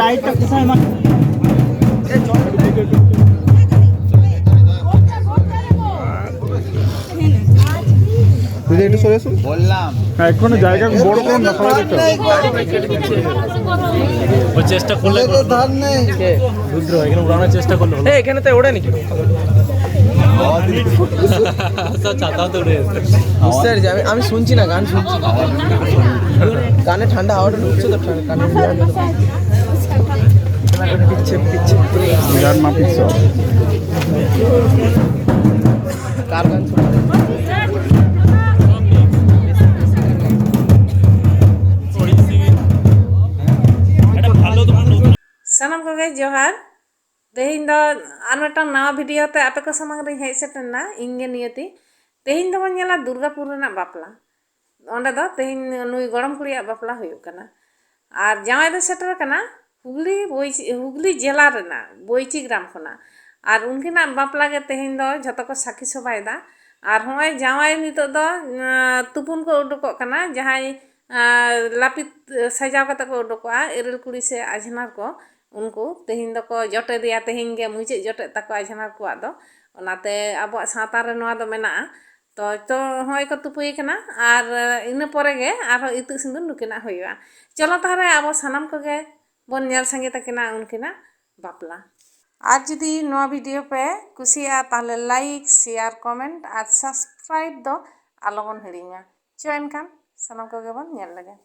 লাইটটা কোথায় আমার একটু সরে আসুন বললাম এখন জায়গা বড় করুন না সবাই দেখতে ও চেষ্টা করলে ধার নেই রুদ্র এখানে উড়ানোর চেষ্টা করলো এখানে তো ওড়ে নাকি সব ছাতাও তো উড়ে এসছে বুঝতে পারছি আমি শুনছি না গান শুনছি কানে ঠান্ডা হাওয়াটা ঢুকছে তো কানে পিচ্ছে পিচ্ছে গান মাপিস কার গান শুনছে सानम को गए जोहार तेहिन दो आर मिदटांग नवा भिडियो ते आपे को सामने रे हेज सेटना इंगे नियति तेहिन दो बन दुर्गापुर रेना बापला ओंडे दो तेहिन नुई गरम कुड़िया बापला हुयुग कना आर जावाई दो सेटर कना हुगली जिला रेना बोइचिग्राम खना आर उनकिना बापला गे तेहिन दो झतो को साखी सबायदा आर होय जावाई नितो दो तुपुन को उडुको कना जहाई लापित सजाव कते को उडुकोआ इरल कुड़ी से आजनार को उनको तेहिन दो को जटे दिया तेहिन गे मुचे जटे तको आजनार को दो ओनाते आबो साता रे नोआ दो मेना तो होय को तुपुई कना आर इना परे गे आर इतु सिंदुर नुकिना होयवा चलो तारे आबो सानाम को गे बन नेल संगे तकिना उनकिना बापला आज जुदी नोआ वीडियो पे कुसिया ताहले लाइक शेयर कमेंट और सब्सक्राइब दो आलोबन हिड़िङा चो एनखान सानाम को गे बन नेल लगे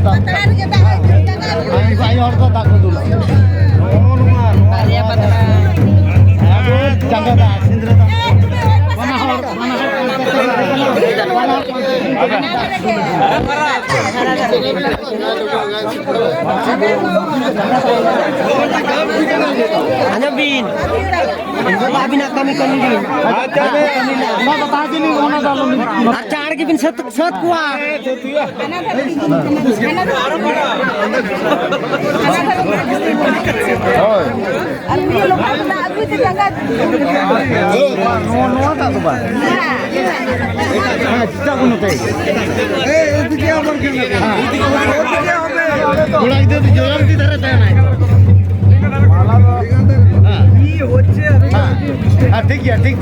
Ano bin? Babi nak kami kanilin. Acar ke bin sat kuah.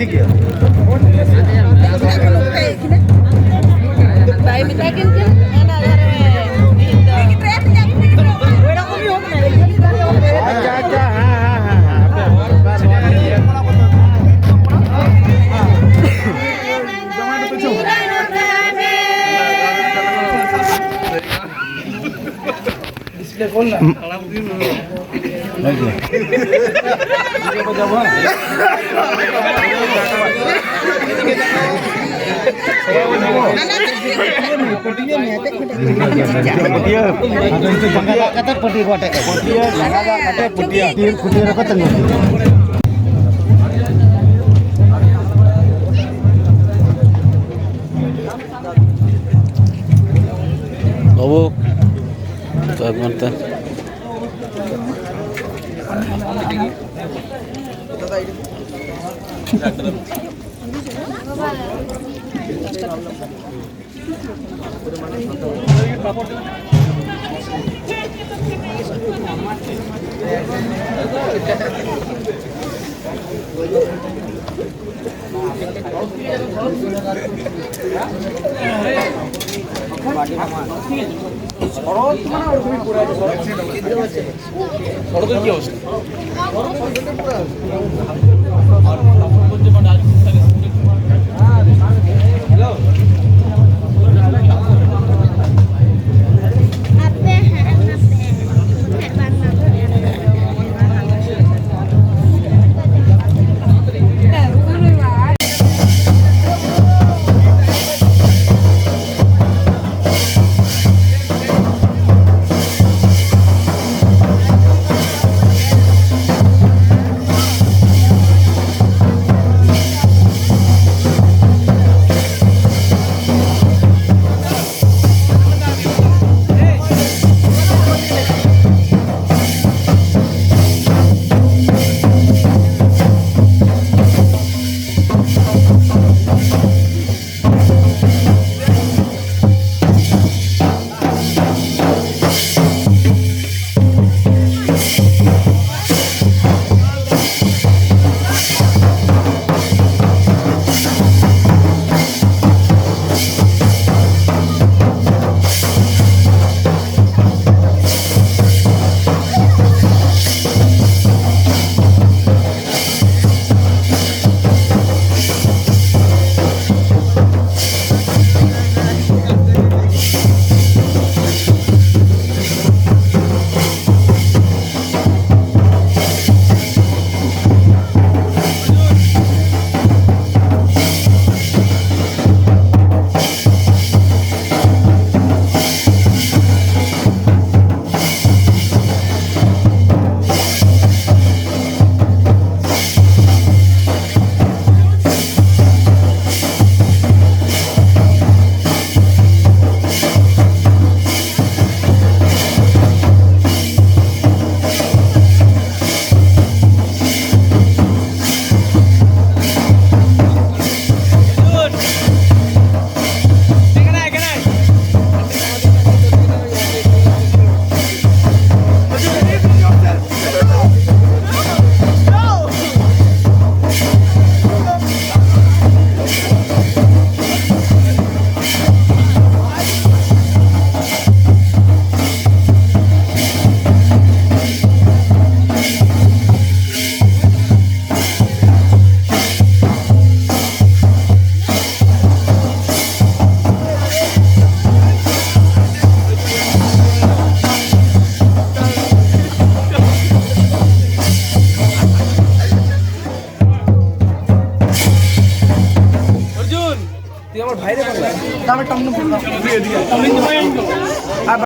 ठीक है Babu, tuh mantan. তুই আমার ভাইরে বাংলা আমি টমটম